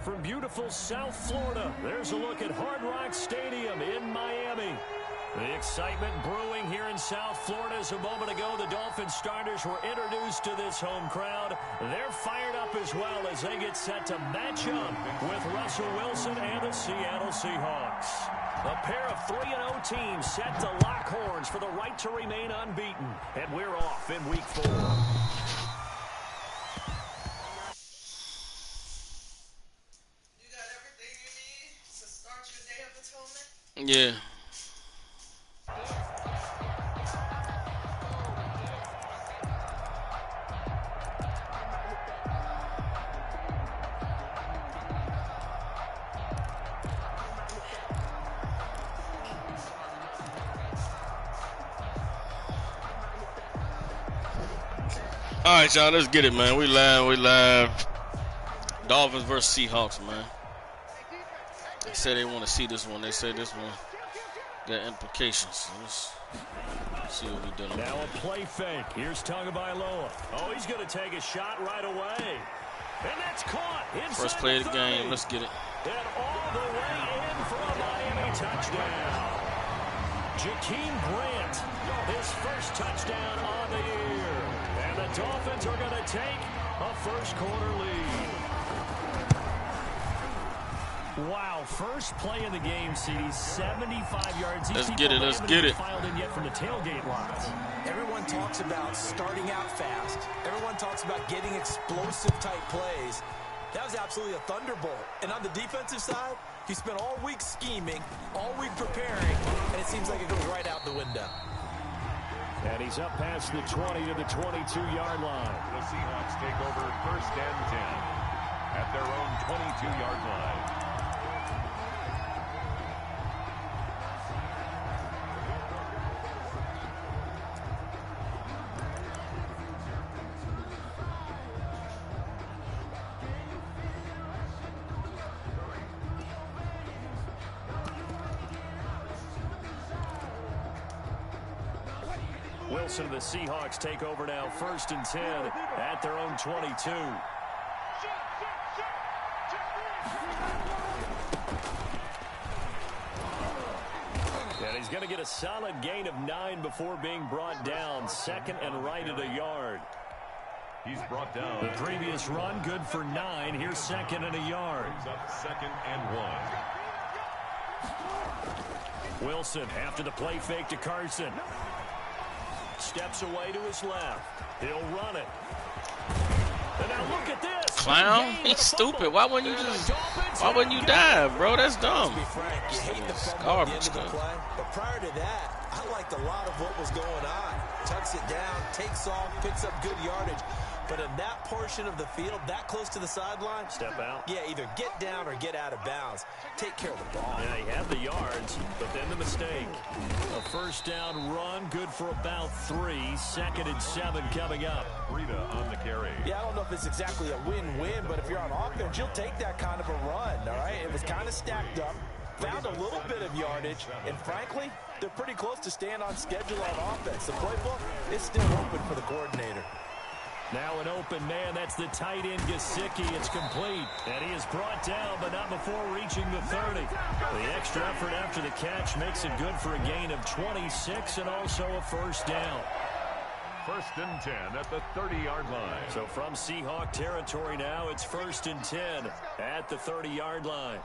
from beautiful South Florida. There's a look at Hard Rock Stadium in Miami. The excitement brewing here in South Florida. As a moment ago, the Dolphins starters were introduced to this home crowd. They're fired up as well as they get set to match up with Russell Wilson and the Seattle Seahawks. A pair of 3-0 teams set to lock horns for the right to remain unbeaten. And we're off in Week 4. Yeah. All right, y'all, let's get it, man. We live. Dolphins versus Seahawks, man. They say they want to see this one. They say this one got implications. So let's see what we done. Now a play fake. Here's Tagovailoa. Oh, he's going to take a shot right away. And that's caught. First play of the game. Let's get it. And all the way in for a Miami touchdown. Jakeem Grant, his first touchdown on the year. And the Dolphins are going to take a first-quarter lead. Wow, first play in the game, CD, 75 yards. Let's get it, let's get it. Filed in yet from the tailgate lots. Everyone talks about starting out fast. Everyone talks about getting explosive-type plays. That was absolutely a thunderbolt. And on the defensive side, he spent all week scheming, all week preparing, and it seems like it goes right out the window. And he's up past the 20 to the 22-yard line. The Seahawks take over 1st and 10 at their own 22-yard line. Wilson and the Seahawks take over now, 1st and 10 at their own 22. And he's going to get a solid gain of 9 before being brought down. 2nd and right at a yard. He's brought down. The previous run, good for 9. Here's 2nd and a yard. Brings up 2nd and 1. Wilson after the play fake to Carson. Steps away to his left. He'll run it. And now look at this. Clown, he's stupid. Why wouldn't you dive, bro? That's dumb. To be frank, you hate the fumble at the end of the play, but prior to that, I liked a lot of what was going on. Tucks it down, takes off, picks up good yardage. But in that portion of the field, that close to the sideline, step out. Yeah, either get down or get out of bounds. Take care of the ball. Yeah, he had the yards, but then the mistake. A 1st down run, good for about 3. 2nd and 7 coming up. Rita on the carry. Yeah, I don't know if it's exactly a win-win, but if you're on offense, you'll take that kind of a run, all right? It was kind of stacked up, found a little bit of yardage, and frankly, they're pretty close to staying on schedule on offense. The playbook is still open for the coordinator. Now an open man, that's the tight end Gesicki. It's complete, and he is brought down, but not before reaching the 30. The extra effort after the catch makes it good for a gain of 26 and also a 1st down. 1st and 10 at the 30-yard line. So from Seahawk territory now, it's 1st and 10 at the 30-yard line.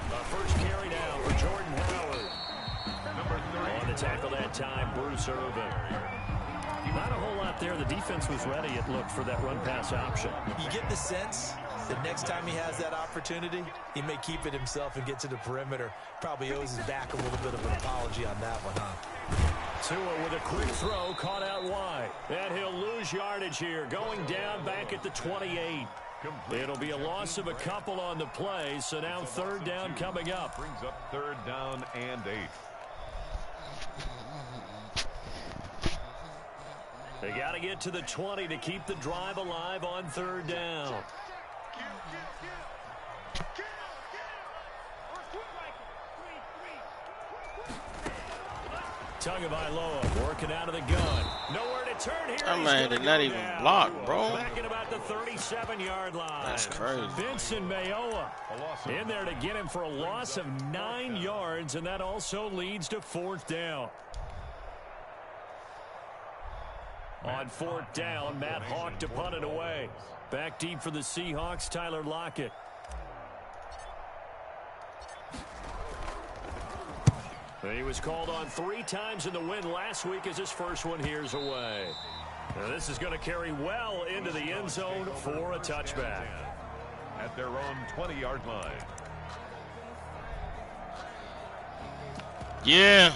The first carry now for Jordan Howard. Number 30. On the tackle that time, Bruce Irvin. Not a whole lot there. The defense was ready, it looked, for that run-pass option. You get the sense that next time he has that opportunity, he may keep it himself and get to the perimeter. Probably owes his back a little bit of an apology on that one, huh? Tua with a quick throw, caught out wide. And he'll lose yardage here, going down back at the 28. It'll be a loss of a couple on the play, so now 3rd down coming up. Brings up 3rd down and 8. They got to get to the 20 to keep the drive alive on 3rd down. Tagovailoa working out of the gun. Nowhere to turn here. That man did not even block, bro. Back at about the 37-yard line. That's crazy. Vincent Mayoa in there to get him for a loss of 9 yards, and that also leads to 4th down. On 4th down, Matt Hawk to punt it away. Back deep for the Seahawks, Tyler Lockett. He was called on 3 times in the win last week as his first one here's away. Now this is going to carry well into the end zone for a touchback. At their own 20-yard line. Yeah.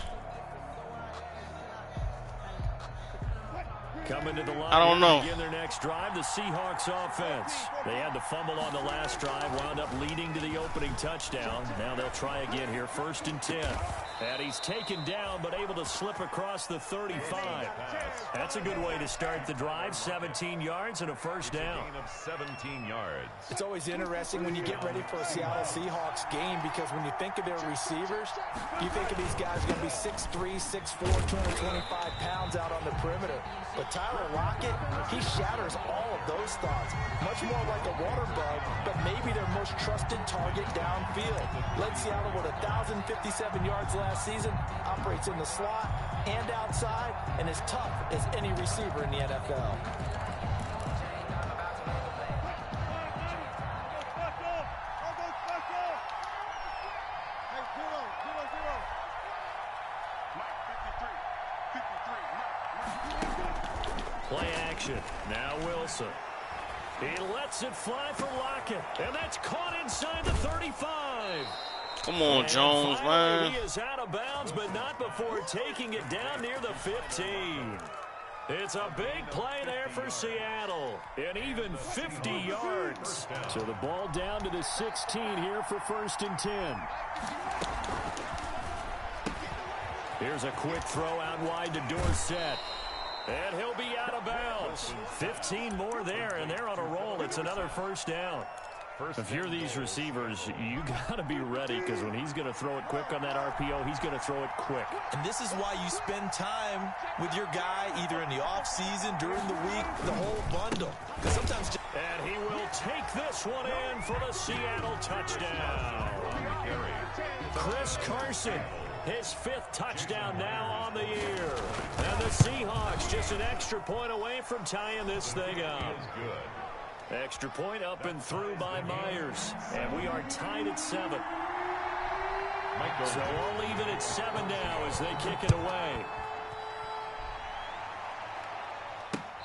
Coming to the line I don't know. to begin their next drive, the Seahawks offense. They had the fumble on the last drive, wound up leading to the opening touchdown. Now they'll try again here, 1st and 10. And he's taken down, but able to slip across the 35. That's a good way to start the drive. 17 yards and a 1st down. 17 yards. It's always interesting when you get ready for a Seattle Seahawks game because when you think of their receivers, you think of these guys going to be 6'3", 6'4", 225 pounds out on the perimeter. But Tyler Lockett, he shatters all of those thoughts. Much more like a water bug, but maybe their most trusted target downfield. Led Seattle with 1,057 yards last season, operates in the slot and outside, and is tough as any receiver in the NFL. Play action. Now Wilson. He lets it fly for Lockett, and that's caught inside the 35. Come on, And Jones, finally, man. He is out of bounds, but not before taking it down near the 15. It's a big play there for Seattle, and even 50 yards. So the ball down to the 16 here for 1st and 10. Here's a quick throw out wide to Dorsett. And he'll be out of bounds. 15 more there, and they're on a roll. It's another 1st down. If you're these receivers, you got to be ready because when he's going to throw it quick on that RPO, he's going to throw it quick. And this is why you spend time with your guy either in the offseason, during the week, the whole bundle. Because sometimes... And he will take this one in for the Seattle touchdown. Chris Carson. His 5th touchdown now on the year. And the Seahawks just an extra point away from tying this thing up. Extra point up and through by Myers. And we are tied at 7. So all even at 7 now as they kick it away.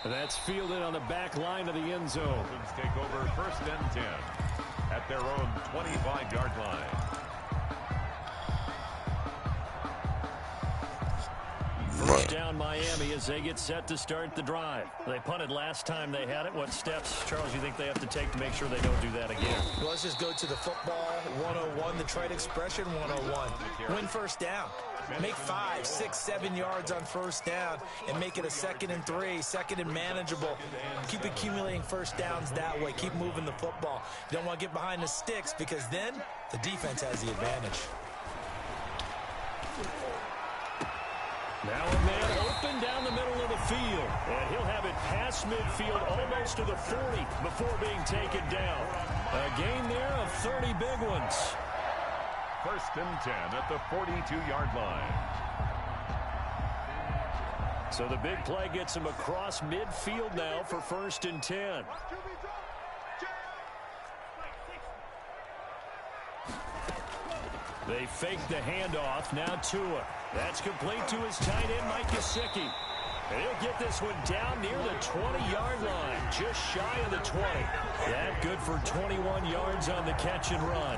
And that's fielded on the back line of the end zone. Dolphins take over 1st and 10 at their own 25-yard line. First down Miami as they get set to start the drive. They punted last time they had it. What steps, Charles, you think they have to take to make sure they don't do that again? Well, let's just go to the football 101, the trade expression 101. Win 1st down. Make 5, 6, 7 yards on 1st down and make it a 2nd and 3, 2nd and manageable. Keep accumulating 1st downs that way. Keep moving the football. You don't want to get behind the sticks because then the defense has the advantage. Now a man open down the middle of the field. And he'll have it past midfield almost to the 40 before being taken down. A gain there of 30 big ones. 1st and 10 at the 42-yard line. So the big play gets him across midfield now for 1st and 10. They fake the handoff. Now Tua. That's complete to his tight end, Mike Gesicki. And he'll get this one down near the 20-yard line, just shy of the 20. That good for 21 yards on the catch and run.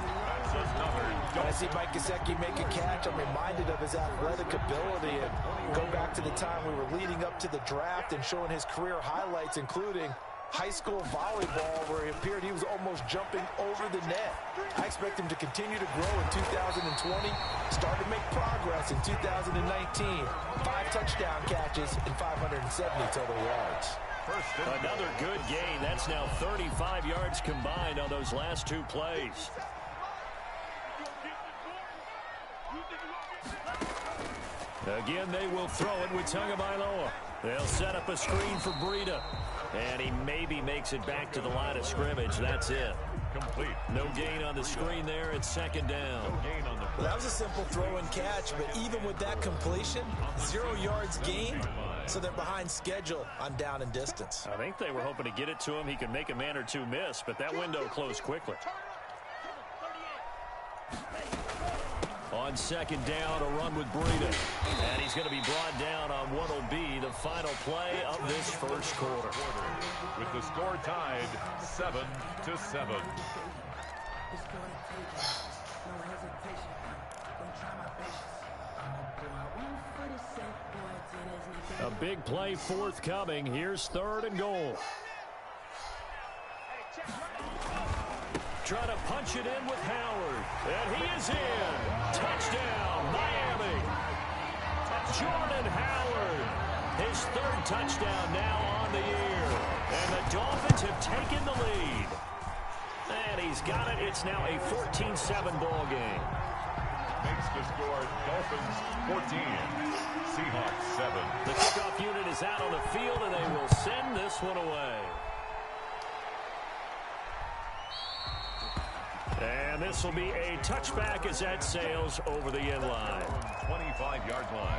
When I see Mike Gesicki make a catch, I'm reminded of his athletic ability. And go back to the time we were leading up to the draft and showing his career highlights, including high school volleyball, where it appeared he was almost jumping over the net. I expect him to continue to grow in 2020, start to make progress in 2019. 5 touchdown catches and 570 total yards. Another good gain. That's now 35 yards combined on those last 2 plays. Again, they will throw it with Tagovailoa. They'll set up a screen for Breida. And he maybe makes it back to the line of scrimmage. That's it. Complete. No gain on the screen there. It's second down. No gain on the Well, that was a simple throw and catch, but even with that completion, 0 yards gained, so they're behind schedule on down and distance. I think they were hoping to get it to him. He could make a man or two miss, but that window closed quickly. On second down, a run with Breida. And he's going to be brought down on what will be the final play of this first quarter. with the score tied 7-7. A big play forthcoming. Here's 3rd and goal. Trying to punch it in with Howard. And he is in. Touchdown, Miami. Jordan Howard. His 3rd touchdown now on the year. And the Dolphins have taken the lead. And he's got it. It's now a 14-7 ball game. Makes the score Dolphins 14, Seahawks 7. The kickoff unit is out on the field, and they will send this one away. And this will be a touchback as that sails over the end line. 25-yard line.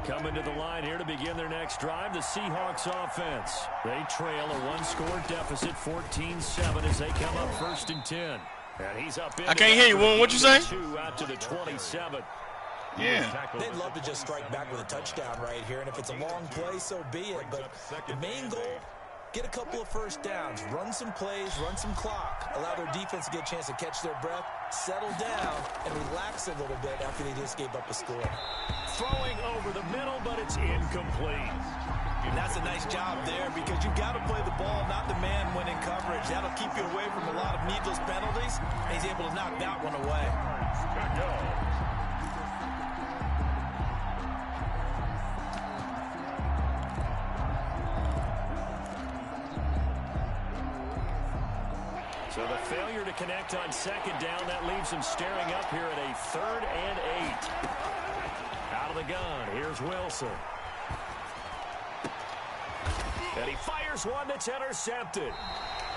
Coming to the line here to begin their next drive, the Seahawks offense. They trail a one-score deficit, 14-7, as they come up 1st and 10. And he's up in. I can't hear you, Warren. What you say? 2 out to the 27. Yeah. They'd love to just strike back with a touchdown right here, and if it's a long play, so be it. But the main goal, get a couple of first downs, run some plays, run some clock, allow their defense to get a chance to catch their breath, settle down, and relax a little bit after they just gave up a score. Throwing over the middle, but it's incomplete. And that's a nice job there because you've got to play the ball, not the man when in coverage. That'll keep you away from a lot of needless penalties, and he's able to knock that one away. So the failure to connect on second down, that leaves him staring up here at a 3rd and 8. Out of the gun, here's Wilson. And he fires one that's intercepted.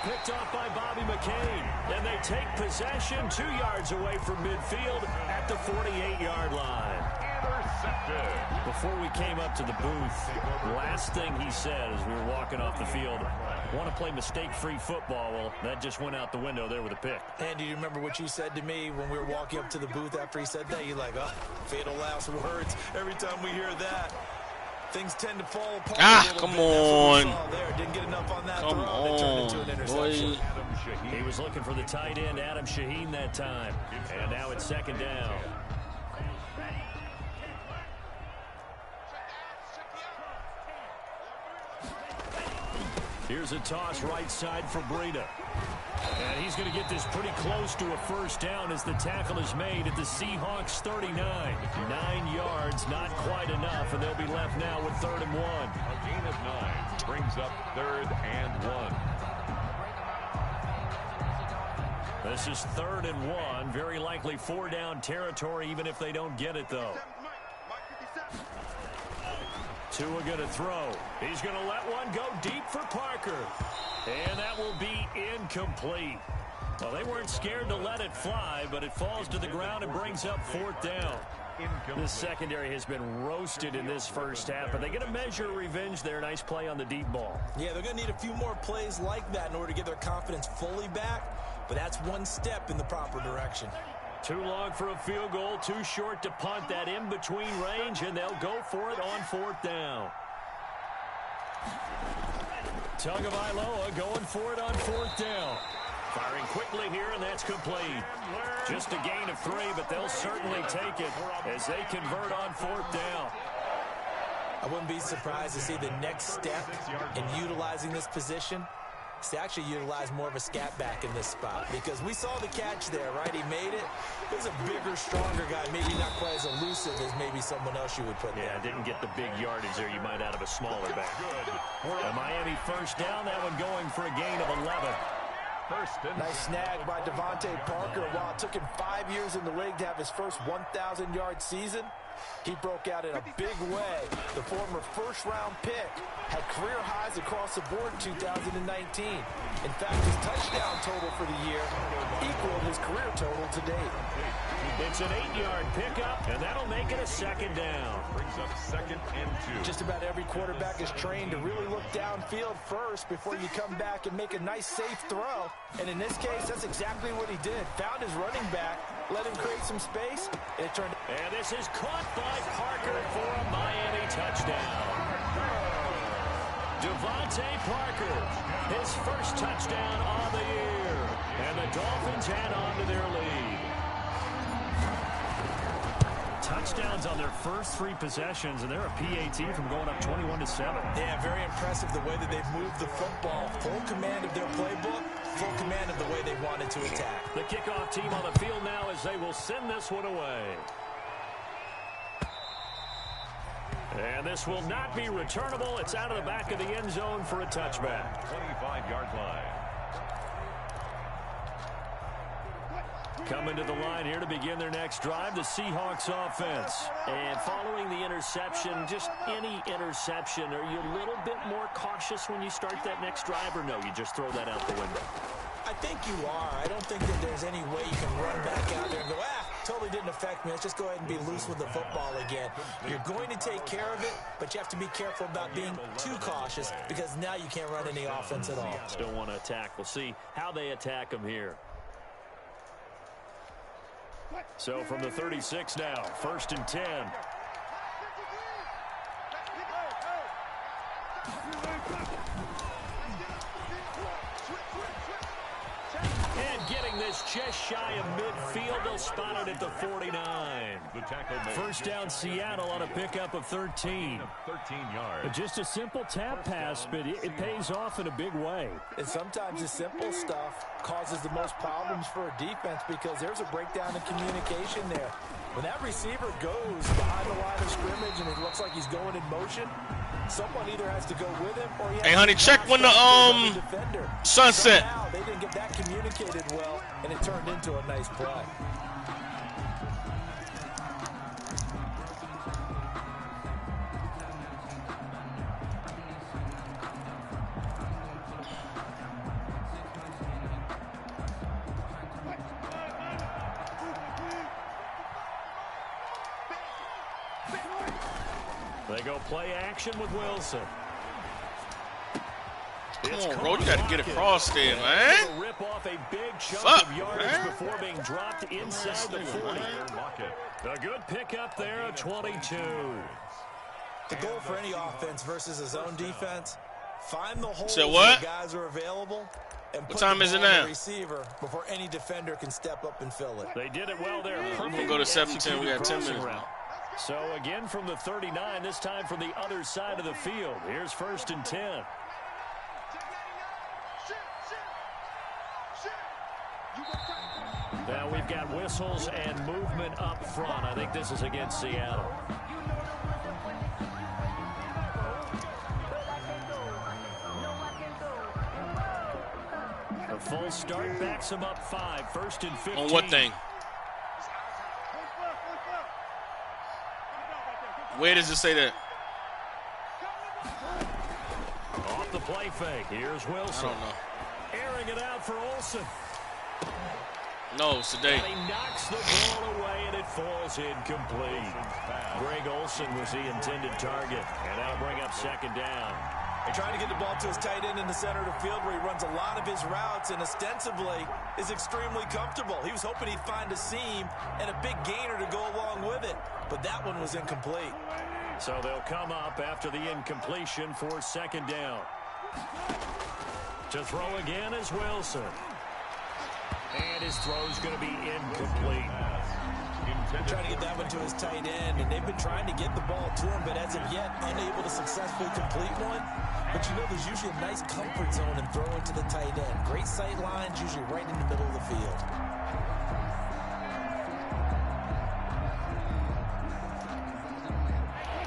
Picked off by Bobby McCain. And they take possession 2 yards away from midfield at the 48-yard line. Intercepted. Before we came up to the booth, last thing he said as we were walking off the field, want to play mistake-free football. Well, that just went out the window there with a pick. And do you remember what you said to me when we were walking up to the booth after he said that? You're like, oh, fatal last words. Every time we hear that, things tend to fall apart. Come on. There. Didn't get enough on that Come throw. That turned into an on, interception. boy. He was looking for the tight end, Adam Shaheen, that time. And now it's second down. Here's a toss right side for Breida. And he's going to get this pretty close to a first down as the tackle is made at the Seahawks 39. 9 yards, not quite enough, and they'll be left now with 3rd and 1. A gain of 9 brings up 3rd and 1. This is 3rd and 1. Very likely 4-down territory, even if they don't get it, though. Tua going to throw. He's going to let one go deep for Parker. And that will be incomplete. Well, they weren't scared to let it fly, but it falls to the ground and brings up 4th down. This secondary has been roasted in this first half, but they get a measure of revenge there. Nice play on the deep ball. Yeah, they're going to need a few more plays like that in order to get their confidence fully back, but that's one step in the proper direction. Too long for a field goal, too short to punt. That in-between range, and they'll go for it on 4th down. Tagovailoa going for it on 4th down. Firing quickly here, and that's complete. Just a gain of 3, but they'll certainly take it as they convert on 4th down. I wouldn't be surprised to see the next step in utilizing this position He's actually utilized more of a scat back in this spot because we saw the catch there, right? He made it. He was a bigger, stronger guy, maybe not quite as elusive as maybe someone else you would put there. Yeah, didn't get the big yardage there you might out of a smaller back. A Miami first down, that one going for a gain of 11. Nice snag by Devontae Parker. While it took him 5 years in the league to have his first 1,000-yard season, he broke out in a big way. The former first-round pick had career highs across the board in 2019. In fact, his touchdown total for the year equaled his career total to date. It's an 8-yard pickup, and that'll make it a second down. Brings up 2nd and 2. Just about every quarterback is trained to really look downfield first before you come back and make a nice, safe throw. And in this case, that's exactly what he did. Found his running back, let him create some space, and it turned. And this is caught by Parker for a Miami touchdown. Devontae Parker, his first touchdown on the year. And the Dolphins add on to their lead. Touchdowns on their first 3 possessions, and they're a PAT from going up 21-7. Yeah, very impressive the way that they've moved the football. Full command of their playbook, full command of the way they wanted to attack. The kickoff team on the field now as they will send this one away. And this will not be returnable. It's out of the back of the end zone for a touchback. 25-yard line. Coming to the line here to begin their next drive, the Seahawks offense. And following the interception, just any interception, are you a little bit more cautious when you start that next drive, or no, you just throw that out the window? I think you are. I don't think that there's any way you can run back out there and go, totally didn't affect me. Let's just go ahead and be loose with the football again. You're going to take care of it, but you have to be careful about being too cautious because now you can't run any offense at all. Still want to attack. We'll see how they attack them here. So from the 36 now, 1st and 10. And getting this just shy of midfield, they'll spot it at the 49. First down Seattle on a pickup of 13. 13 yards. Just a simple tap pass, but it pays off in a big way. And sometimes the simple stuff causes the most problems for a defense because there's a breakdown in communication there. When that receiver goes behind the line of scrimmage and it looks like he's going in motion, someone either has to go with him or he has Hey, honey, check when the sunset. Somehow they didn't get that communicated well, and it turned into a nice play. They go play action with Wilson. Come on, bro. You got to get across there, man. Rip off a big chunk of yardage before being dropped inside the 40. A good pickup there at 22. The goal for any offense versus a zone defense, find the holes So where the guys are available and what put time the is it ball on now? the receiver before any defender can step up and fill it. They did it well there. We're going to go to 7-10. We got 10 minutes. So again from the 39, this time from the other side of the field. Here's 1st and 10. Now we've got whistles and movement up front. I think this is against Seattle. A full start backs him up 5. 1st and 15. On what thing? Where does it say that? Off the play fake. Here's Wilson. I don't know. Airing it out for Olsen. No, it's today. And he knocks the ball away, and it falls incomplete. Greg Olsen was the intended target, and that'll bring up 2nd down. They're trying to get the ball to his tight end in the center of the field where he runs a lot of his routes and ostensibly is extremely comfortable. He was hoping he'd find a seam and a big gainer to go along with it, but that one was incomplete. So they'll come up after the incompletion for 2nd down. To throw again is Wilson. And his throw's going to be incomplete. Trying to get that one to his tight end, and they've been trying to get the ball to him, but as of yet, unable to successfully complete one. But you know, there's usually a nice comfort zone in throwing to the tight end. Great sight lines, usually right in the middle of the field.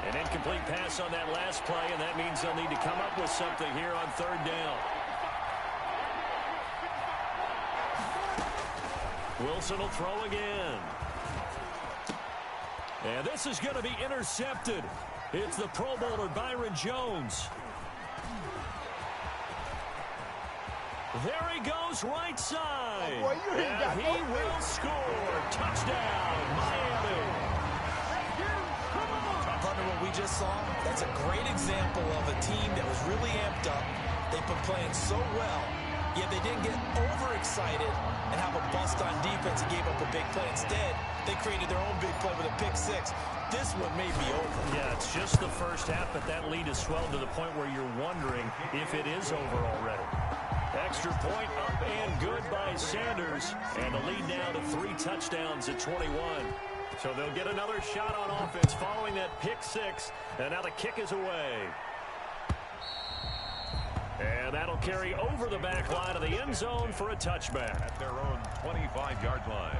An incomplete pass on that last play, and that means they'll need to come up with something here on third down. Wilson will throw again. And this is going to be intercepted. It's the Pro Bowler Byron Jones. There he goes, right side. Oh boy, and he will score. Touchdown, Miami. Partner, what we just saw, that's a great example of a team that was really amped up. They've been playing so well, yet they didn't get overexcited and have a bust on defense and gave up a big play. Instead, they created their own big play with a pick six. This one may be over. Yeah, it's just the first half, but that lead has swelled to the point where you're wondering if it is over already. Extra point up and good by Sanders. And the lead now to 3 touchdowns at 21. So they'll get another shot on offense following that pick six. And now the kick is away. And that'll carry over the back line of the end zone for a touchback. At their own 25-yard line.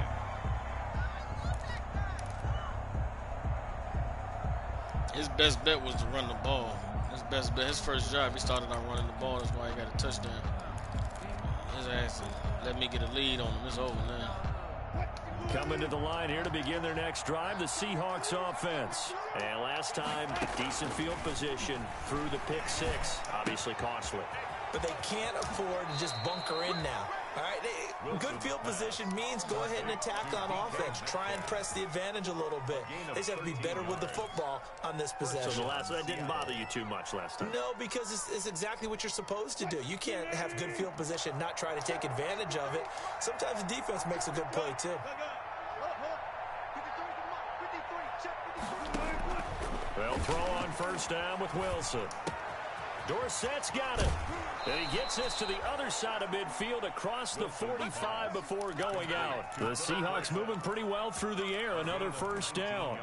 His best bet was to run the ball. His best bet, his first drive, he started out running the ball. That's why he got a touchdown. His ass let me get a lead on him. It's over now. Coming to the line here to begin their next drive, the Seahawks offense. And last time, decent field position through the pick six. Obviously costly. But they can't afford to just bunker in now. All right, good field position means go ahead and attack on offense. Try and press the advantage a little bit. They just have to be better with the football on this possession. So that didn't bother you too much last time? No, because it's exactly what you're supposed to do. You can't have good field position, not try to take advantage of it. Sometimes the defense makes a good play, too. They'll throw on first down with Wilson. Dorsett's got it. And he gets this to the other side of midfield across the 45 before going out. The Seahawks moving pretty well through the air. Another first down.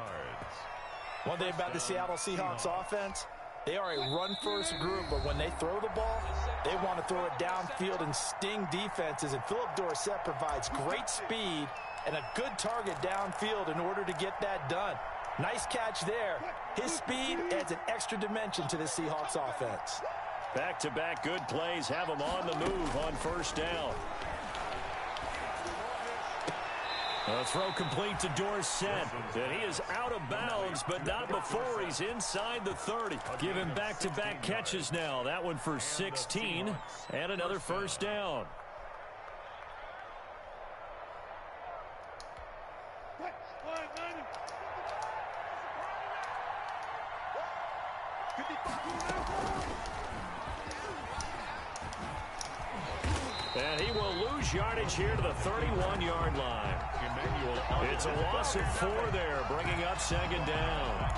One thing about the Seattle Seahawks offense, they are a run-first group, but when they throw the ball, they want to throw it downfield and sting defenses. And Philip Dorsett provides great speed and a good target downfield in order to get that done. Nice catch there. His speed adds an extra dimension to the Seahawks offense. Back-to-back good plays have him on the move on first down. A throw complete to Dorsett. And he is out of bounds, but not before he's inside the 30. Give him back-to-back catches now. That one for 16 and another first down. And he will lose yardage here to the 31-yard line. It's a loss of 4 there, bringing up second down.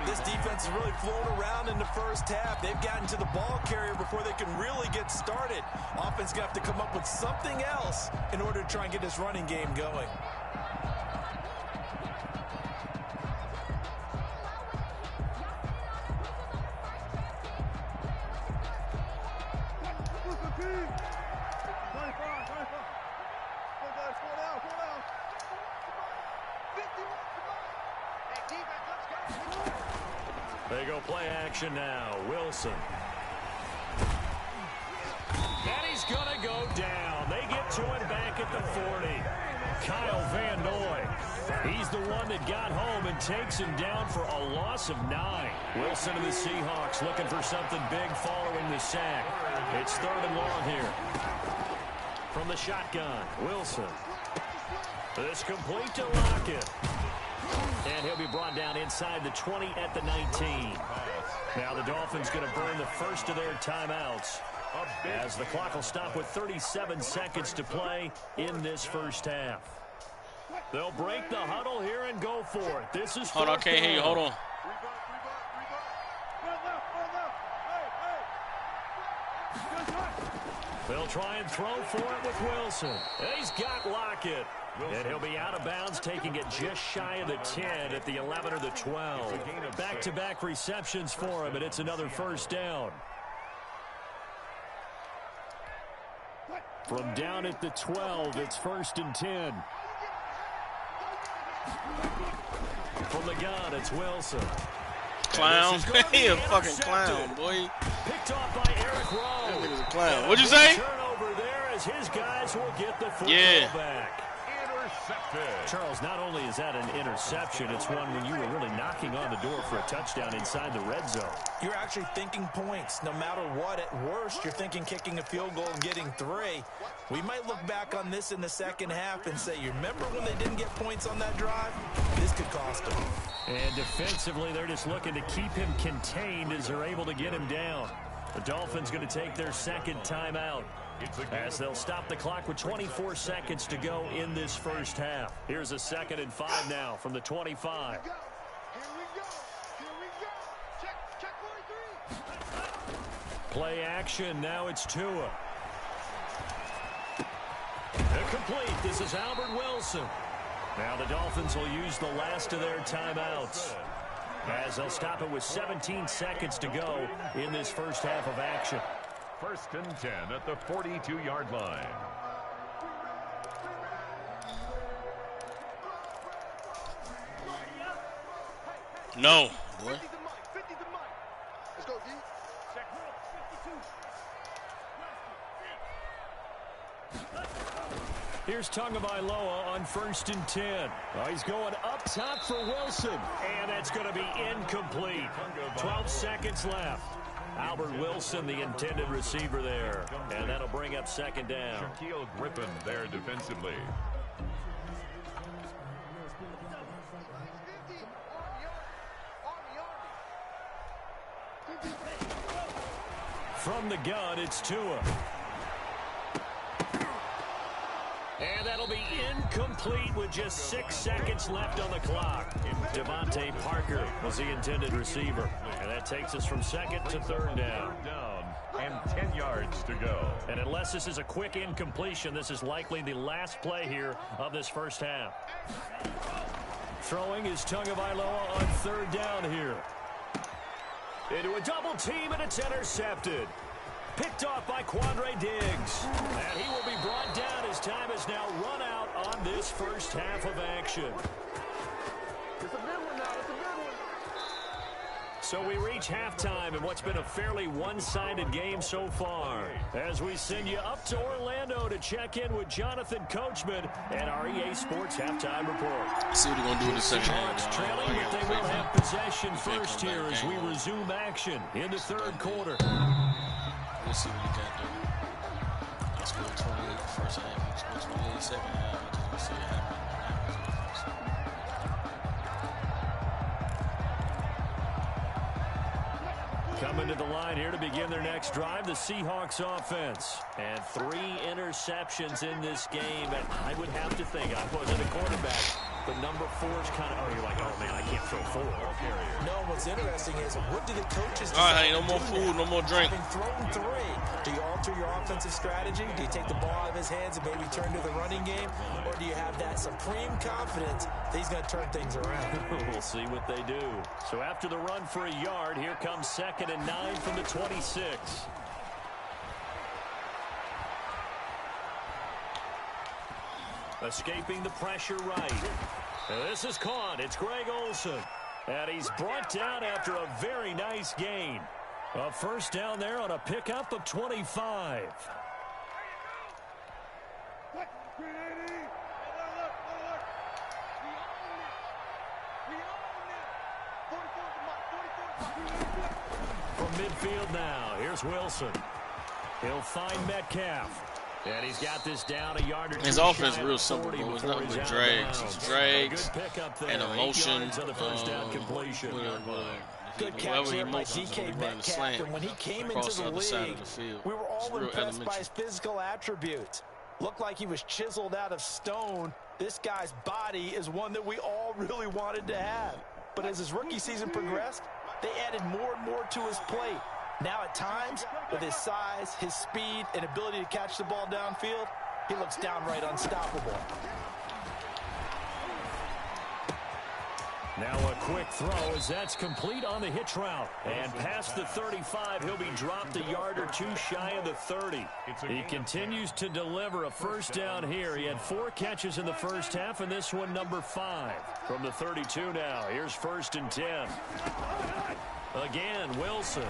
This defense has really flown around in the first half. They've gotten to the ball carrier before they can really get started. Offense going to have to come up with something else in order to try and get this running game going. They go play action now. Wilson. And he's going to go down. They get to him back at the 40. Kyle Van Noy. He's the one that got home and takes him down for a loss of 9. Wilson to the Seahawks looking for something big following the sack. It's third and long here. From the shotgun, Wilson. This complete to Lockett. And he'll be brought down inside the 20 at the 19. Now the Dolphins going to burn the first of their timeouts as the clock will stop with 37 seconds to play in this first half. They'll break the huddle here and go for it. This is hold on, I can't hear you. Hold on. They'll try and throw for it with Wilson. And he's got Lockett. And he'll be out of bounds, taking it just shy of the 10 at the 11 or the 12. Back-to-back receptions for him, and it's another first down. From down at the 12, it's 1st and 10. From the gun, it's Wilson. Clown. He a fucking clown, boy. Picked off by Eric Rowe. That nigga's a clown. What'd you say? Turnover there as his guys will get the football back. Charles, not only is that an interception, it's one when you were really knocking on the door for a touchdown inside the red zone. You're actually thinking points. No matter what, at worst, you're thinking kicking a field goal and getting 3. We might look back on this in the second half and say, you remember when they didn't get points on that drive? This could cost them. And defensively, they're just looking to keep him contained as they're able to get him down. The Dolphins going to take their second timeout, as they'll stop the clock with 24 seconds to go in this first half. Here's a 2nd and 5 now from the 25. Here we go. Check 43. Play action. Now it's Tua. Complete. This is Albert Wilson. Now the Dolphins will use the last of their timeouts, as they'll stop it with 17 seconds to go in this first half of action. 1st and 10 at the 42-yard line. No, boy. 50 the mic. Let's go, D. Check 52. Here's Tagovailoa on 1st and 10. He's going up top for Wilson, and that's going to be incomplete. 12 seconds left. Albert Wilson, the intended receiver there, and that'll bring up 2nd down. Shaquille Griffin there defensively. From the gun, it's Tua. And that'll be incomplete with just 6 seconds left on the clock. Devontae Parker was the intended receiver. And that takes us from 2nd to 3rd down. And 10 yards to go. And unless this is a quick incompletion, this is likely the last play here of this first half. Throwing is Tagovailoa on 3rd down here. Into a double team, and it's intercepted. Picked off by Quandre Diggs. And he will be brought down as time has now run out on this first half of action. It's a good one now. It's a good one. So we reach halftime in what's been a fairly one-sided game so far, as we send you up to Orlando to check in with Jonathan Coachman and our EA Sports Halftime Report. See what they're going to do in the second half. Trailing, but they will have possession first here as we resume action in the 3rd quarter. Let's see what he got there. Let's go 28 first half. Let's go 28 second half. I just want to see what happens. Coming to the line here to begin their next drive, the Seahawks offense. And 3 interceptions in this game. And I would have to think, I wasn't a quarterback, but number 4 is kind of, you're like, oh man, I can't throw 4. No, what's interesting is, what do the coaches decide? All right, no more food, no more drink. Having thrown 3, do you alter your offensive strategy? Do you take the ball out of his hands and maybe turn to the running game? Or do you have that supreme confidence that he's going to turn things around? We'll see what they do. So after the run for a yard, here comes 2nd and 9 from the 26. Escaping the pressure right. And this is caught. It's Greg Olsen. And he's brought down after a very nice gain. A first down there on a pickup of 25. From midfield now, here's Wilson. He'll find Metcalf. And he's got this down a yard or 2. His offense is real simple, bro. It's nothing but drags. It's drags and emotion. Good catch there by DK Metcalf. And when he came into the league, we were all impressed by his physical attributes. Looked like he was chiseled out of stone. This guy's body is one that we all really wanted to have. But as his rookie season progressed, they added more and more to his plate. Now at times, with his size, his speed, and ability to catch the ball downfield, he looks downright unstoppable. Now a quick throw as that's complete on the hitch route. And past the 35, he'll be dropped a yard or two shy of the 30. He continues to deliver a first down here. He had 4 catches in the first half, and this one number 5. From the 32 now, here's 1st and 10. Again, Wilson.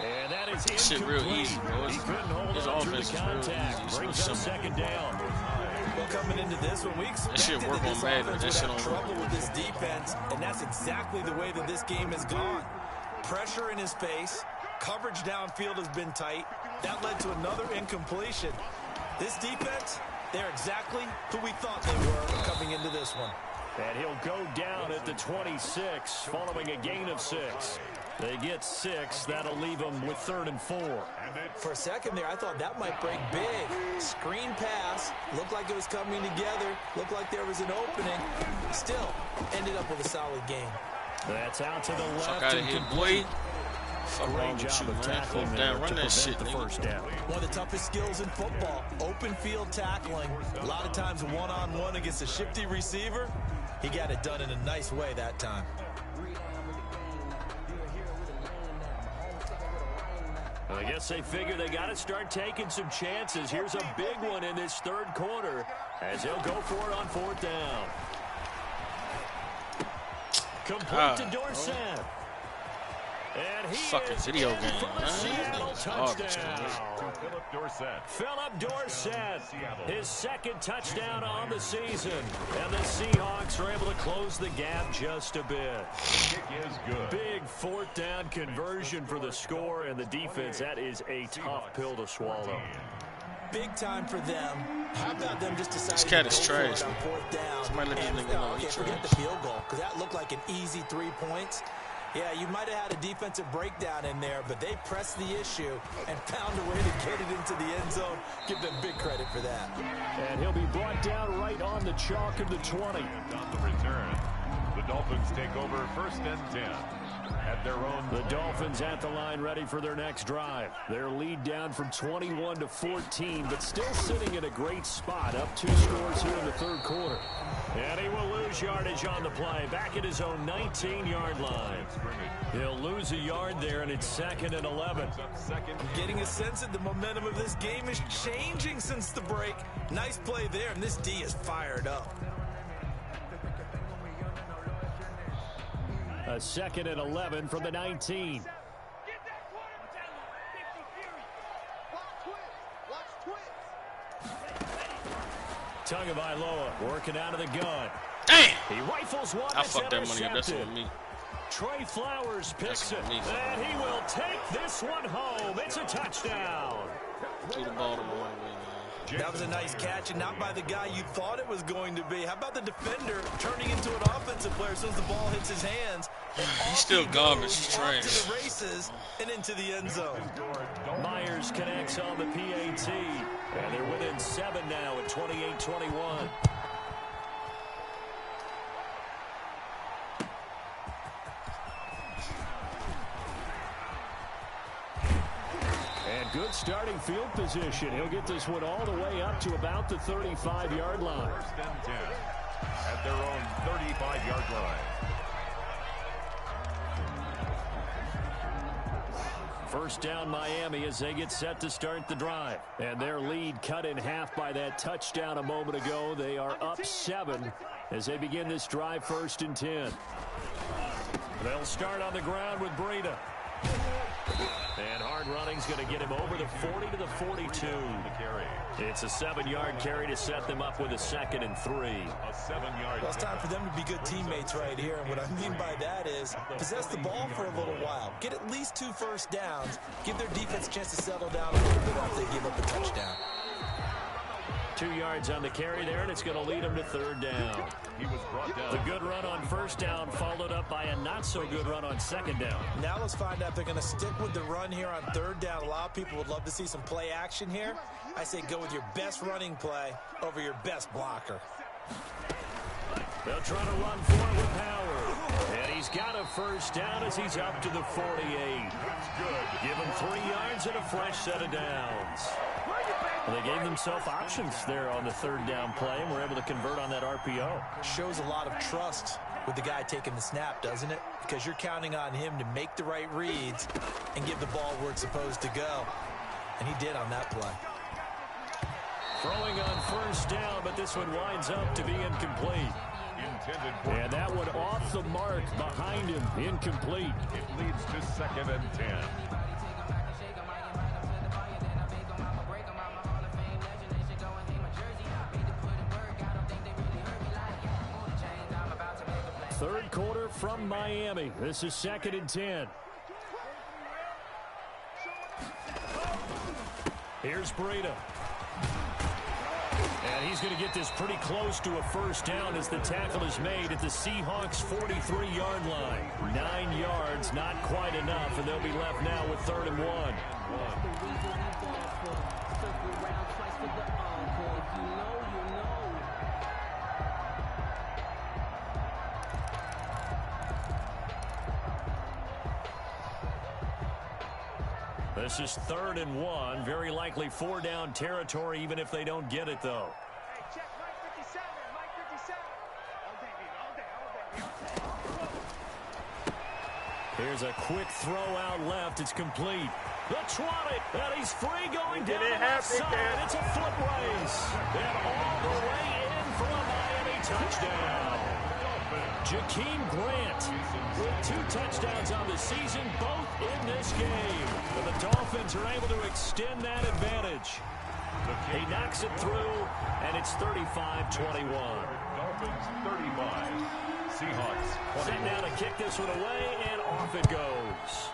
And that is incomplete. Shit real easy, bro. He couldn't hold on through the contact. Brings up 2nd down. Well, coming into this one, we expected that shit work on Madden. That shit on trouble with this defense, and that's exactly the way that this game has gone. Pressure in his face, coverage downfield has been tight. That led to another incompletion. This defense, they're exactly who we thought they were coming into this one. And he'll go down at the 26, following a gain of 6. They get 6. That'll leave them with 3rd and 4. For a second there, I thought that might break big. Screen pass. Looked like it was coming together. Looked like there was an opening. Still, ended up with a solid game. That's out to the left. Fuck out of here, boy. Fuck wrong Great with job you, of man. tackling Fourth there down. Run to that shit, prevent the nigga. first down. One of the toughest skills in football, open field tackling. A lot of times one-on-one against a shifty receiver. He got it done in a nice way that time. I guess they figure they got to start taking some chances. Here's a big one in this 3rd quarter as they'll go for it on 4th down. Complete to Dorsett. And he Fucking is video in game, for a man. Seattle Garbage, touchdown. Philip Dorsett. Philip Dorsett, his 2nd touchdown on the season. And the Seahawks are able to close the gap just a bit. Kick is good. Big 4th down conversion for the score, and the defense, that is a tough pill to swallow. Big time for them. How about them just deciding This cat to is go for trash, it on man. 4th down? Somebody let this And, nigga know okay, he's forget trash. the field goal, because that looked like an easy 3 points. Yeah, you might have had a defensive breakdown in there, but they pressed the issue and found a way to get it into the end zone. Give them big credit for that. And he'll be brought down right on the chalk of the 20. On the return, the Dolphins take over 1st and 10 at their own. The Dolphins at the line ready for their next drive. Their lead down from 21 to 14, but still sitting in a great spot. Up 2 scores here in the 3rd quarter. And he will lose yardage on the play. Back at his own 19-yard line. He'll lose a yard there, and it's 2nd and 11. I'm getting a sense that the momentum of this game is changing since the break. Nice play there, and this D is fired up. A 2nd and 11 from the 19. Tagovailoa working out of the gun. Damn! He rifles one. I fucked that money up. That's intercepted. on me. Trey Flowers picks it, That's on me. and he will take this one home. It's a touchdown. Threw the ball the wrong way, man. That was a nice catch, and not by the guy you thought it was going to be. How about the defender turning into an offensive player as soon as the ball hits his hands? He's still garbage. He's Off trash. to the races and into the end zone. Myers connects on the PAT, and they're within 7 now at 28-21. And good starting field position. He'll get this one all the way up to about the 35-yard line. 1st and 10 at their own 35-yard line. First down Miami as they get set to start the drive. And their lead cut in half by that touchdown a moment ago. They are up 7 as they begin this drive 1st and 10. They'll start on the ground with Breida. And hard running's going to get him over the 40 to the 42. It's a 7-yard carry to set them up with a 2nd and 3. A 7-yard. Well, it's time for them to be good teammates right here. And what I mean by that is possess the ball for a little while. Get at least 2 first downs. Give their defense a chance to settle down a little bit after they give up a touchdown. 2 yards on the carry there, and it's going to lead them to 3rd down. He was brought down. The good run on 1st down followed up by a not-so-good run on 2nd down. Now let's find out if they're going to stick with the run here on 3rd down. A lot of people would love to see some play action here. I say go with your best running play over your best blocker. They'll try to run for it with power. And he's got a 1st down as he's up to the 48. That's good. Give him 3 yards and a fresh set of downs. Bring it back. Well, they gave themselves options there on the third down play and were able to convert on that RPO. Shows a lot of trust with the guy taking the snap, doesn't it? Because you're counting on him to make the right reads and give the ball where it's supposed to go. And he did on that play. Throwing on first down, but this one winds up to be incomplete. And that one off the mark behind him, incomplete. It leads to 2nd and 10. Third quarter from Miami. This is 2nd and 10. Here's Breida. And he's going to get this pretty close to a first down as the tackle is made at the Seahawks' 43-yard line. 9 yards, not quite enough, and they'll be left now with 3rd and 1. This is 3rd and 1. Very likely 4-down territory, even if they don't get it, though. Hey, check Mike 57. Mike 57. All day. Here's a quick throw out left. It's complete. The 20, and he's free going down the left side. It's a foot race. And all the way in for a Miami touchdown. Jakeem Grant with 2 touchdowns on the season, both in this game. But the Dolphins are able to extend that advantage. He knocks it through, and it's 35-21. Dolphins 35. Seahawks 21. Set now to kick this one away, and off it goes.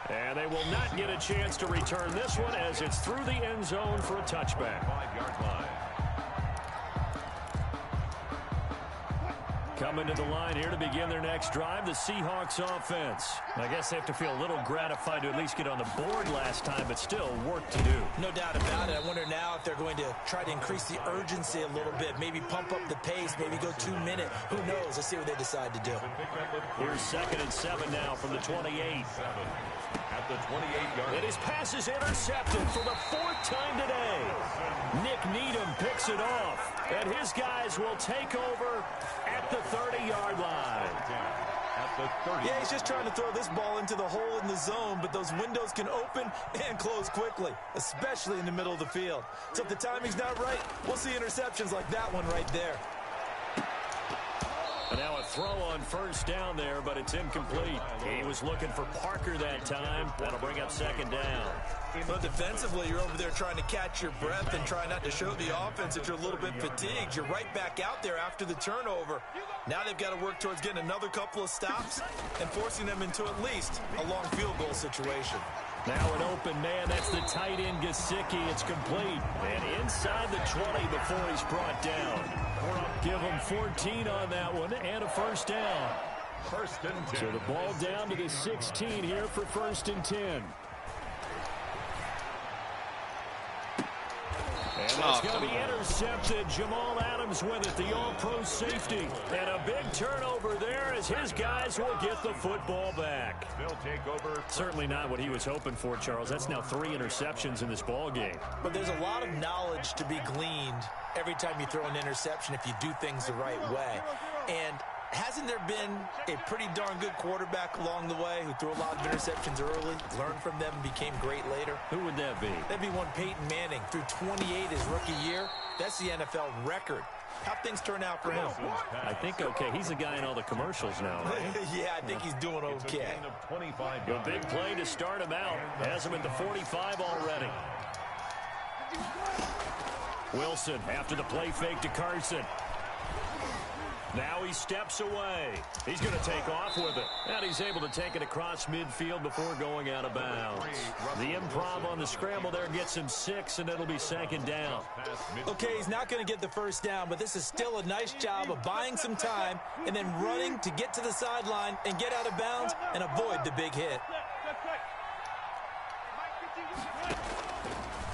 And they will not get a chance to return this one as it's through the end zone for a touchback. 5-yard line. Coming to the line here to begin their next drive, the Seahawks offense. I guess they have to feel a little gratified to at least get on the board last time, but still work to do. No doubt about it. I wonder now if they're going to try to increase the urgency a little bit, maybe pump up the pace, maybe go 2-minute. Who knows? Let's see what they decide to do. Here's 2nd and 7 now from the 28. At the 28-yard line. And his pass is intercepted for the 4th time today. Nick Needham picks it off, and his guys will take over at the 30-yard line. At the 30. Yeah, he's just trying to throw this ball into the hole in the zone, but those windows can open and close quickly, especially in the middle of the field. So if the timing's not right, we'll see interceptions like that one right there. And now a throw on first down there, but it's incomplete. He was looking for Parker that time. That'll bring up 2nd down. But defensively, you're over there trying to catch your breath and try not to show the offense that you're a little bit fatigued. You're right back out there after the turnover. Now they've got to work towards getting another couple of stops and forcing them into at least a long field goal situation. Now an open man. That's the tight end, Gesicki. It's complete. And inside the 20 before he's brought down. Give him 14 on that one and a first down. 1st and 10. So the ball down to the 16 here for 1st and 10. And that's going to be intercepted. Jamal Adams with it, the all-pro safety. And a big turnover there as his guys will get the football back. They'll take over. Certainly not what he was hoping for, Charles. That's now 3 interceptions in this ball game. But there's a lot of knowledge to be gleaned every time you throw an interception if you do things the right way. And hasn't there been a pretty darn good quarterback along the way who threw a lot of interceptions early, learned from them, and became great later? Who would that be? That'd be one Peyton Manning. Threw 28 his rookie year. That's the NFL record. How'd things turn out for him? I think okay. He's the guy in all the commercials now, right? Yeah, I think he's doing okay. The big play to start him out. Has him at the 45 already. Wilson after the play fake to Carson. Now he steps away. He's going to take off with it. And he's able to take it across midfield before going out of bounds. The improv on the scramble there gets him 6, and it'll be 2nd down. Okay, he's not going to get the first down, but this is still a nice job of buying some time and then running to get to the sideline and get out of bounds and avoid the big hit.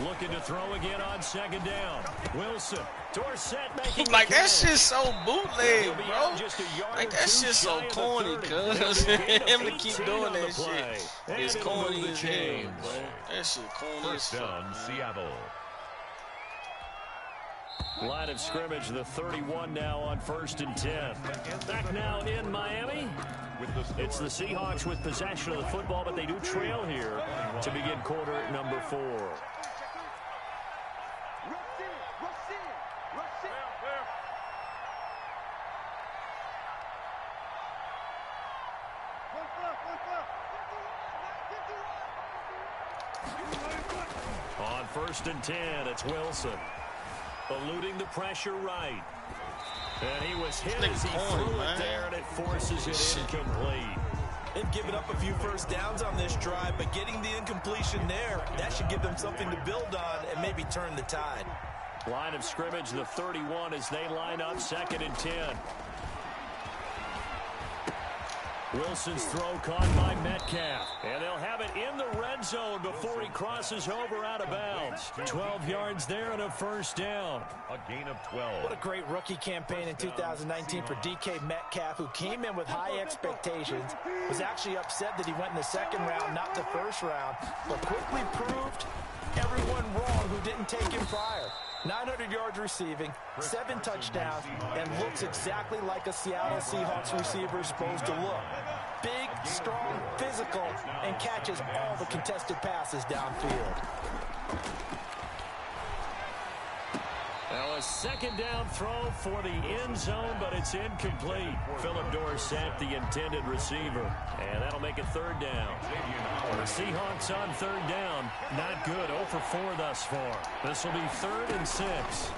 Looking to throw again on second down. Wilson. Dorsett making Like, the that catch. shit's so bootleg, He'll be bro. out just a yard Like, or that two shit's so shy of the corny, 30. cuz. They'll be a gain of Him to keep 18 doing on the that play. shit. And It's it'll corny move the as hell, chains. bro. That shit corny as First fuck. down, Seattle. Line of scrimmage, the 31 now on 1st and 10. Back now in Miami. It's the Seahawks with possession of the football, but they do trail here to begin quarter number 4. On 1st and 10, it's Wilson. Eluding the pressure right. And he was hit as he threw it there, and it forces it incomplete. They've given up a few first downs on this drive, but getting the incompletion there, that should give them something to build on and maybe turn the tide. Line of scrimmage, the 31 as they line up 2nd and 10. Wilson's throw caught by Metcalf. And they'll have it in the red zone before he crosses over out of bounds. 12 yards there and a first down. A gain of 12. What a great rookie campaign in 2019 for DK Metcalf, who came in with high expectations, was actually upset that he went in the 2nd round, not the 1st round, but quickly proved everyone wrong who didn't take him prior. 900 yards receiving, 7 touchdowns, and looks exactly like a Seattle Seahawks receiver is supposed to look. Big, strong, physical, and catches all the contested passes downfield. Now a 2nd down throw for the end zone, but it's incomplete. Philip Dorsett, the intended receiver. And that'll make it 3rd down. The Seahawks on 3rd down. Not good. 0 for 4 thus far. This will be 3rd and 6.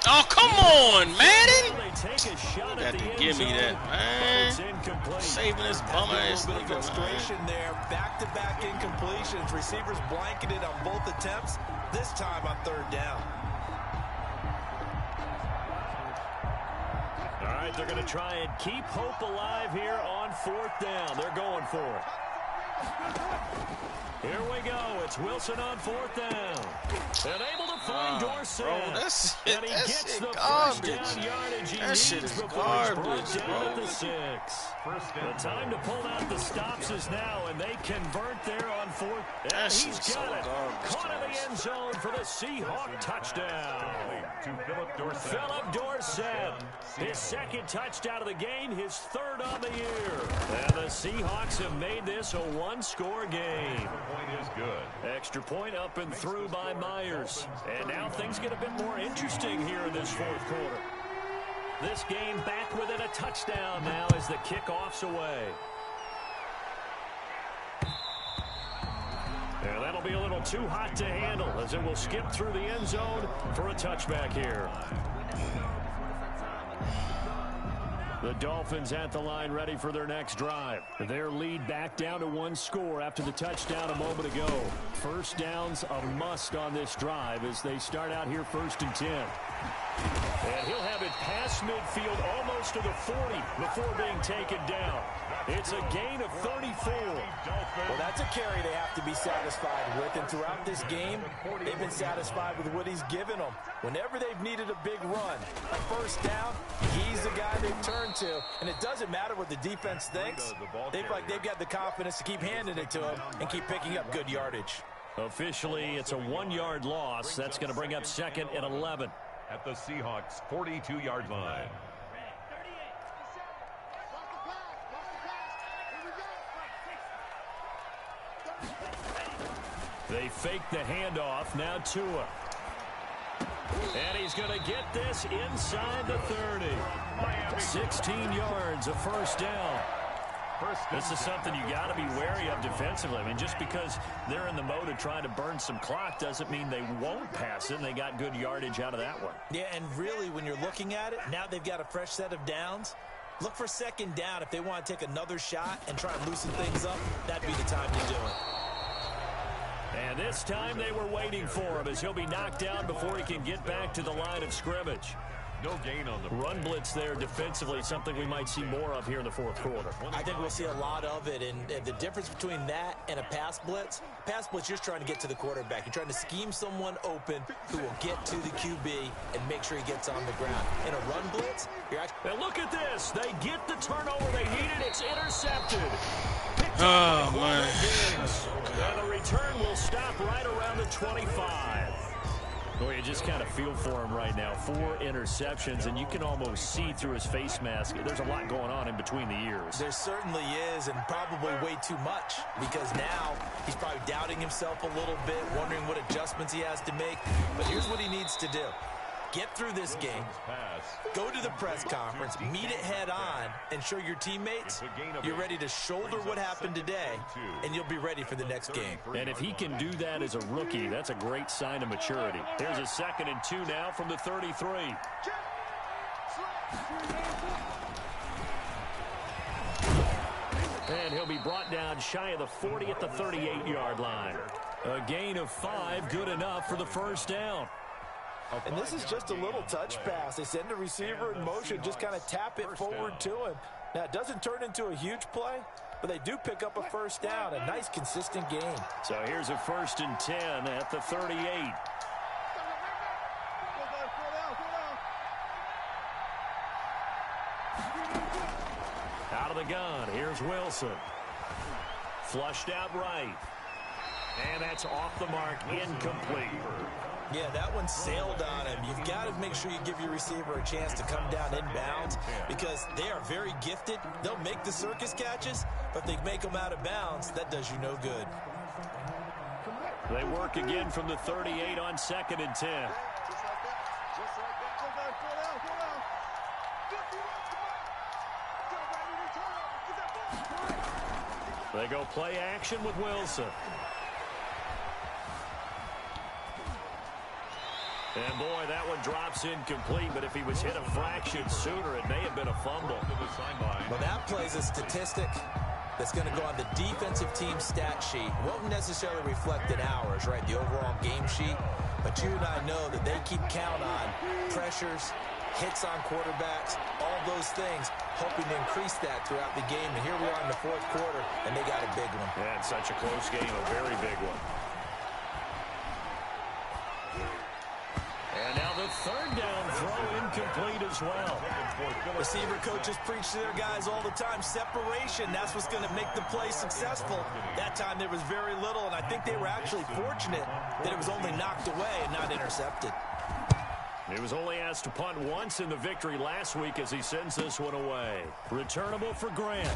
Oh, come on, Madden! They take a shot Got at the to end give me zone, that, but man. it's incomplete. Saving this bum-ass A little bit nigga, of frustration there. Back-to-back incompletions. Receivers blanketed on both attempts, this time on 3rd down. All right, they're going to try and keep hope alive here on 4th down. They're going for it. Here we go. It's Wilson on 4th down. And able to find Dorsett. Bro, that's it. And he That gets shit the garbage. first down yardage he That needs shit is before garbage, he's brought bro. down at the 6. The time to pull out the stops is now, and they convert there on 4th. And That he's shit's so got it. garbage, Caught in guys. the end zone for the Seahawk touchdown. To Philip Dorsett. Philip Dorsett, his 2nd touchdown of the game, his 3rd on the year. And the Seahawks have made this a 1-score game. Point is good. Extra point up and through by Myers. And now things get a bit more interesting here in this 4th quarter. This game back within a touchdown now as the kickoff's away. And that'll be a little too hot to handle as it will skip through the end zone for a touchback here. The Dolphins at the line ready for their next drive. Their lead back down to 1 score after the touchdown a moment ago. First down's a must on this drive as they start out here 1st and 10. And he'll have it past midfield almost to the 40 before being taken down. It's a gain of 34. Well, that's a carry they have to be satisfied with, and throughout this game, they've been satisfied with what he's given them. Whenever they've needed a big run, a first down, he's the guy they've turned to, and it doesn't matter what the defense thinks. They've got the confidence to keep handing it to him and keep picking up good yardage. Officially, it's a 1-yard loss. That's going to bring up 2nd and 11. At the Seahawks 42-yard line. They fake the handoff. Now Tua. And he's going to get this inside the 30. 16 yards, a first down. This is something you got to be wary of defensively. I mean, just because they're in the mode of trying to burn some clock doesn't mean they won't pass it, and they got good yardage out of that one. Yeah, and really, when you're looking at it, now they've got a fresh set of downs. Look for 2nd down. If they want to take another shot and try and loosen things up, that'd be the time to do it. And this time they were waiting for him as he'll be knocked down before he can get back to the line of scrimmage. No gain on the Run blitz there defensively, something we might see more of here in the fourth quarter. I think we'll see a lot of it, and the difference between that and a pass blitz, you're trying to get to the quarterback. You're trying to scheme someone open who will get to the QB and make sure he gets on the ground. In a run blitz, you're actually... And look at this. They get the turnover they needed. It's intercepted. Oh, man. And the return will stop right around the 25. Boy, you just kind of feel for him right now. 4 interceptions, and you can almost see through his face mask. There's a lot going on in between the ears. There certainly is, and probably way too much, because now he's probably doubting himself a little bit, wondering what adjustments he has to make. But here's what he needs to do. Get through this game, go to the press conference, meet it head on, and show your teammates you're ready to shoulder what happened today, and you'll be ready for the next game. And if he can do that as a rookie, that's a great sign of maturity. Here's a 2nd and 2 now from the 33. And he'll be brought down shy of the 40 at the 38-yard line. A gain of 5, good enough for the first down. And this is just a little touch pass. They send the receiver in motion, just kind of tap it forward to him. Now, it doesn't turn into a huge play, but they do pick up a first down. A nice, consistent game. So here's a 1st and 10 at the 38. Out of the gun, here's Wilson. Flushed out right. And that's off the mark, incomplete. Yeah, that one sailed on him. You've got to make sure you give your receiver a chance to come down inbounds because they are very gifted. They'll make the circus catches, but if they make them out of bounds, that does you no good. They work again from the 38 on 2nd and 10. They go play action with Wilson. And, boy, that one drops incomplete, but if he was hit a fraction sooner, it may have been a fumble. Well, that plays a statistic that's going to go on the defensive team stat sheet. Won't necessarily reflect in ours, right, the overall game sheet. But you and I know that they keep count on pressures, hits on quarterbacks, all those things, hoping to increase that throughout the game. And here we are in the fourth quarter, and they got a big one. Yeah, it's such a close game, a very big one. And now the 3rd down throw incomplete as well. Receiver coaches preach to their guys all the time. Separation, that's what's going to make the play successful. That time there was very little, and I think they were actually fortunate that it was only knocked away and not intercepted. He was only asked to punt once in the victory last week as he sends this one away. Returnable for Grant.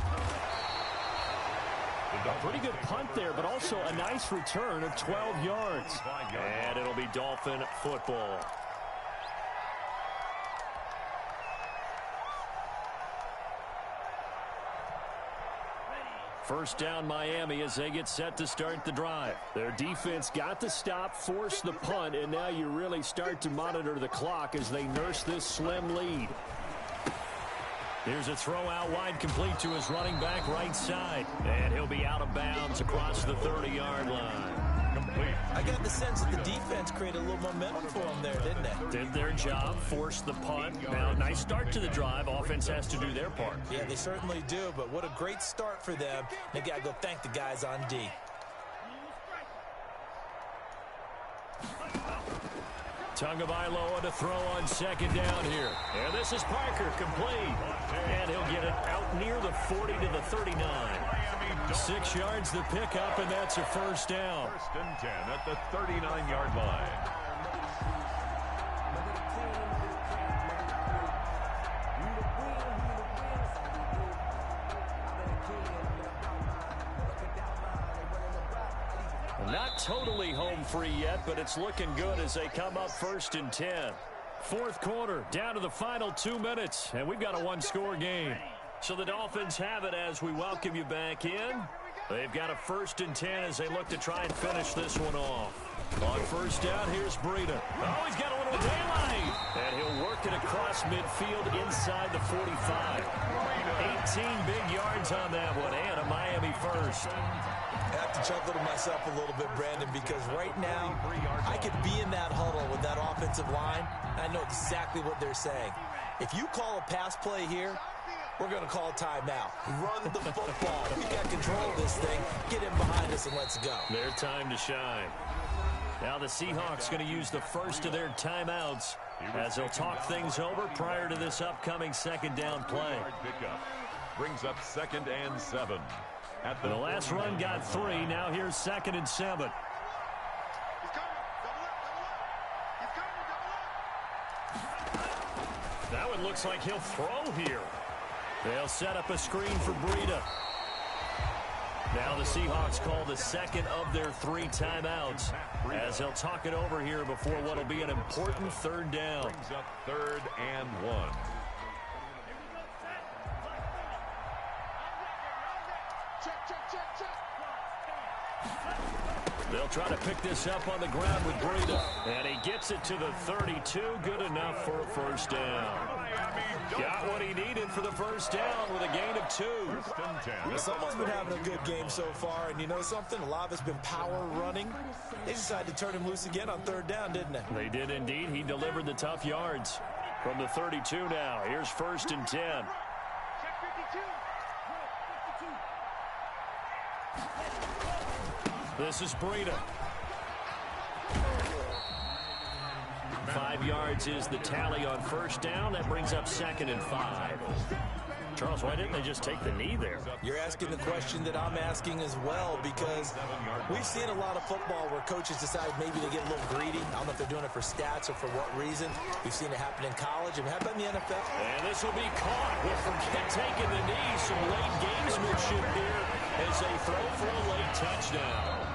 A pretty good punt there, but also a nice return of 12 yards. And it'll be Dolphin football. First down Miami as they get set to start the drive. Their defense got the stop, forced the punt, and now you really start to monitor the clock as they nurse this slim lead. Here's a throw out wide, complete to his running back right side. And he'll be out of bounds across the 30-yard line. Complete. I got the sense that the defense created a little momentum for them there, didn't they? Did their job, forced the punt. Now, nice start to the drive. Offense has to do their part. Yeah, they certainly do, but what a great start for them. They got to go thank the guys on D. Tagovailoa to throw on 2nd down here. And this is Parker, complete. And he'll get it out near the 40 to the 39. 6 yards the pickup, and that's a first down. 1st and 10 at the 39-yard line. Not totally home free yet, but it's looking good as they come up 1st and 10. Fourth quarter, down to the final 2 minutes, and we've got a one-score game. So the Dolphins have it as we welcome you back in. They've got a 1st and 10 as they look to try and finish this one off. On first down, here's Breida. Oh, he's got a little daylight. And he'll work it across midfield inside the 45. 18 big yards on that one, and a Miami first. I have to chuckle to myself a little bit, Brandon, because right now I could be in that huddle with that offensive line, and I know exactly what they're saying. If you call a pass play here, we're going to call timeout. Run the football. We got control of this thing. Get in behind us and let's go. Their time to shine. Now the Seahawks going to use the first of their timeouts as they'll talk things over prior to this upcoming second down play. Brings up 2nd and 7. The last run got 3. Now here's 2nd and 7. That one looks like he'll throw here. They'll set up a screen for Breida. Now the Seahawks call the second of their 3 timeouts as they'll talk it over here before what will be an important 3rd down. Brings up 3rd and 1. They'll try to pick this up on the ground with Breida. And he gets it to the 32. Good enough for a first down. Got what he needed for the first down with a gain of 2. Someone's been having a good game so far, and you know something? A lot of it's been power running. They decided to turn him loose again on 3rd down, didn't they? They did indeed. He delivered the tough yards. From the 32 now, here's 1st and 10. This is Breida. 5 yards is the tally on first down. That brings up 2nd and 5. Charles, why didn't they just take the knee there? You're asking the question that I'm asking as well, because we've seen a lot of football where coaches decide maybe they get a little greedy. I don't know if they're doing it for stats or for what reason. We've seen it happen in college and happen in the NFL. And this will be caught with forget taking the knee. Some late gamesmanship here as they throw for a late touchdown.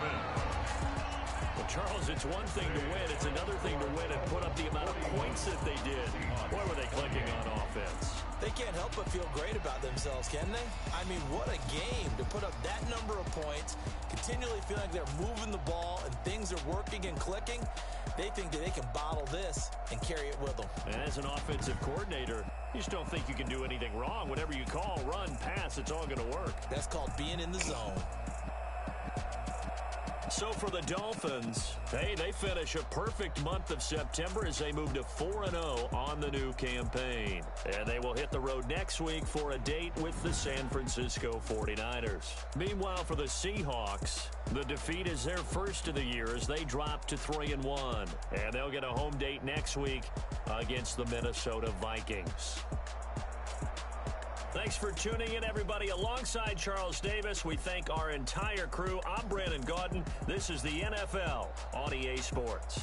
Well, Charles, it's one thing to win. It's another thing to win and put up the amount of points that they did. Boy, were they clicking on offense. They can't help but feel great about themselves, can they? I mean, what a game to put up that number of points, continually feeling like they're moving the ball and things are working and clicking. They think that they can bottle this and carry it with them. And as an offensive coordinator, you just don't think you can do anything wrong. Whatever you call, run, pass, it's all going to work. That's called being in the zone. So for the Dolphins, hey, they finish a perfect month of September as they move to 4-0 on the new campaign. And they will hit the road next week for a date with the San Francisco 49ers. Meanwhile, for the Seahawks, the defeat is their first of the year as they drop to 3-1. And they'll get a home date next week against the Minnesota Vikings. Thanks for tuning in, everybody. Alongside Charles Davis, we thank our entire crew. I'm Brandon Gaudin. This is the NFL on EA Sports.